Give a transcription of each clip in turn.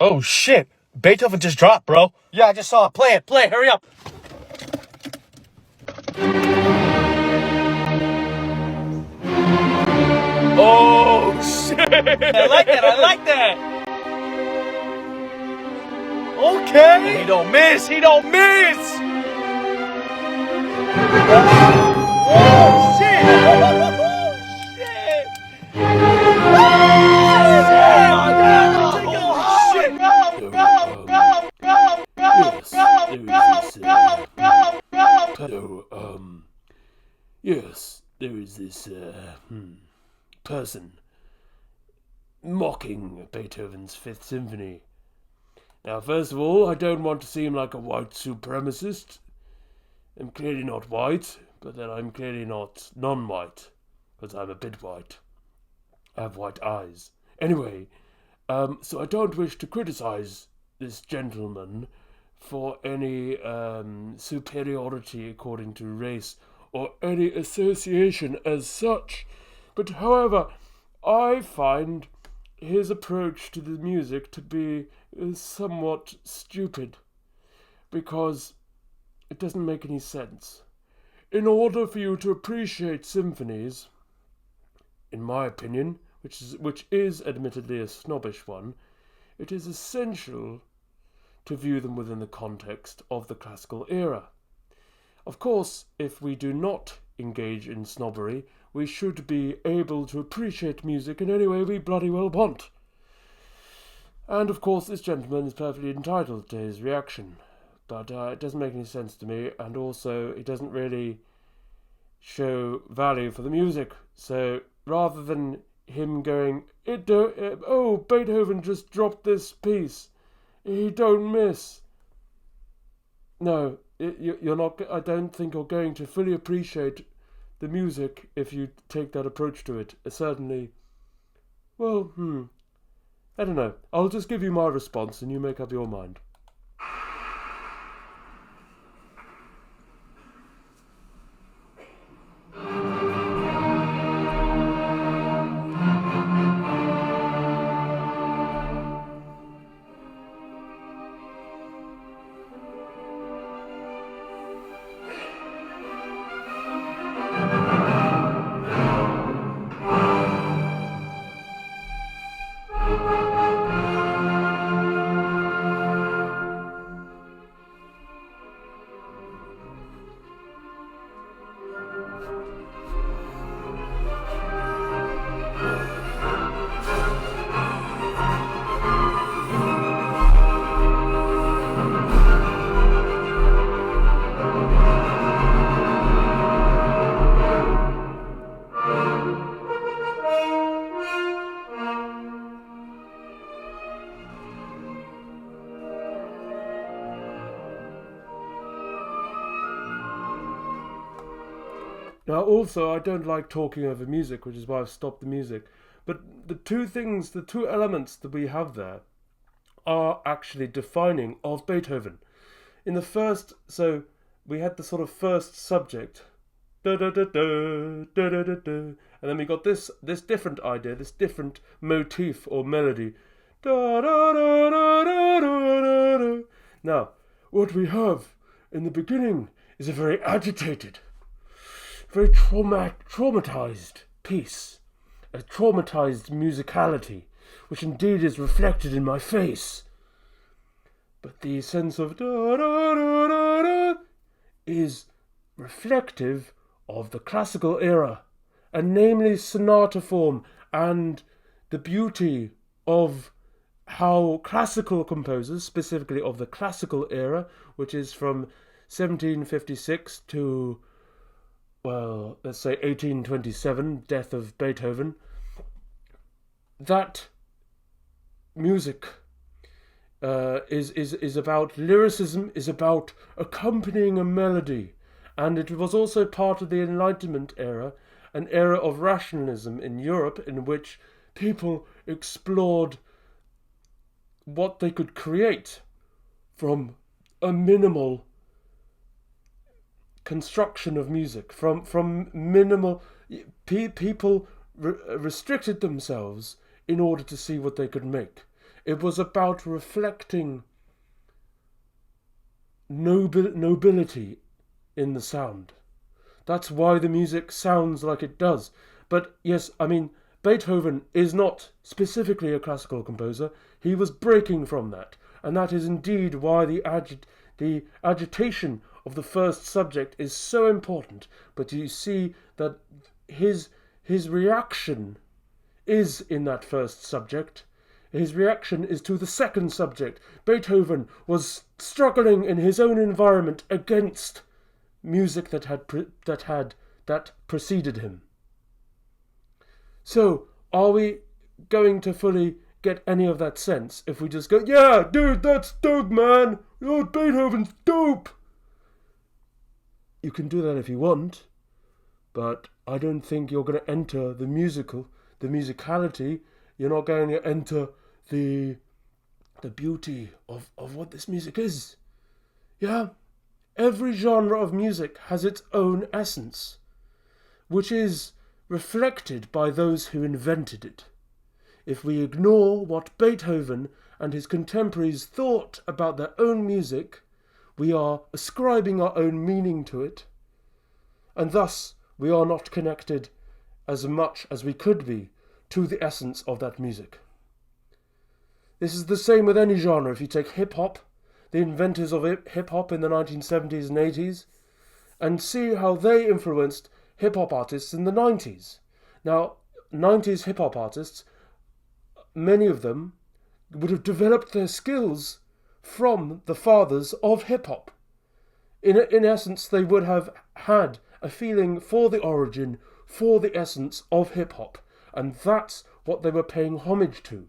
Oh shit! Beethoven just dropped, bro. Yeah, I just saw it. Play it, hurry up. Oh shit! I like that. Okay. He don't miss. Oh shit! Yes, there is this person mocking Beethoven's Fifth Symphony. Now, first of all, I don't want to seem like a white supremacist. I'm clearly not white, but then I'm clearly not non-white, because I'm a bit white. I have white eyes. Anyway, so I don't wish to criticize this gentleman for any superiority according to race or any association as such. But however, I find his approach to the music to be somewhat stupid, because it doesn't make any sense. In order for you to appreciate symphonies, in my opinion, which is admittedly a snobbish one, it is essential to view them within the context of the classical era. Of course, if we do not engage in snobbery, we should be able to appreciate music in any way we bloody well want. And of course, this gentleman is perfectly entitled to his reaction, but it doesn't make any sense to me, and also it doesn't really show value for the music. So rather than him going, Beethoven just dropped this piece, he don't miss. No, you're not. I don't think you're going to fully appreciate the music if you take that approach to it. Certainly, well, I don't know. I'll just give you my response and you make up your mind. Now, also, I don't like talking over music, which is why I've stopped the music. But the two elements that we have there are actually defining of Beethoven. In the first, so we had the sort of first subject, da da da da da da da da, and then we got this different idea, this different motif or melody, da da da da da da da. Now, what we have in the beginning is a very agitated, very traumatized piece, a traumatized musicality, which indeed is reflected in my face. But the sense of da da da da da is reflective of the classical era, and namely sonata form and the beauty of how classical composers, specifically of the classical era, which is from 1756 to, well, let's say 1827, death of Beethoven, that music is about lyricism, is about accompanying a melody. And it was also part of the Enlightenment era, an era of rationalism in Europe in which people explored what they could create from a minimal construction of music, from minimal. People restricted themselves in order to see what they could make. It was about reflecting nobility in the sound. That's why the music sounds like it does. But yes, I mean, Beethoven is not specifically a classical composer. He was breaking from that. And that is indeed why the agitation of the first subject is so important. But you see that his reaction is in that first subject. His reaction is to the second subject. Beethoven was struggling in his own environment against music that preceded him. So, are we going to fully get any of that sense if we just go, yeah, dude, that's dope, man. Oh, Beethoven's dope. You can do that if you want, but I don't think you're going to enter the musicality. You're not going to enter the beauty of what this music is. Yeah? Every genre of music has its own essence, which is reflected by those who invented it. If we ignore what Beethoven and his contemporaries thought about their own music, we are ascribing our own meaning to it, and thus we are not connected as much as we could be to the essence of that music. This is the same with any genre. If you take hip-hop, the inventors of hip-hop in the 1970s and 80s, and see how they influenced hip-hop artists in the 90s. Now, 90s hip-hop artists, many of them would have developed their skills from the fathers of hip-hop. In essence, they would have had a feeling for the origin, for the essence of hip-hop, and that's what they were paying homage to.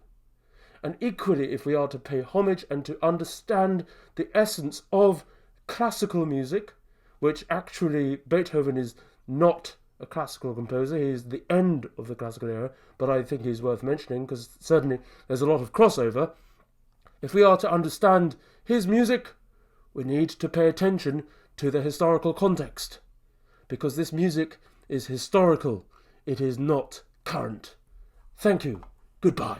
And equally, if we are to pay homage and to understand the essence of classical music, which actually Beethoven is not a classical composer, he is the end of the classical era, but I think he's worth mentioning because certainly there's a lot of crossover. If we are to understand his music, we need to pay attention to the historical context, because this music is historical, it is not current. Thank you. Goodbye.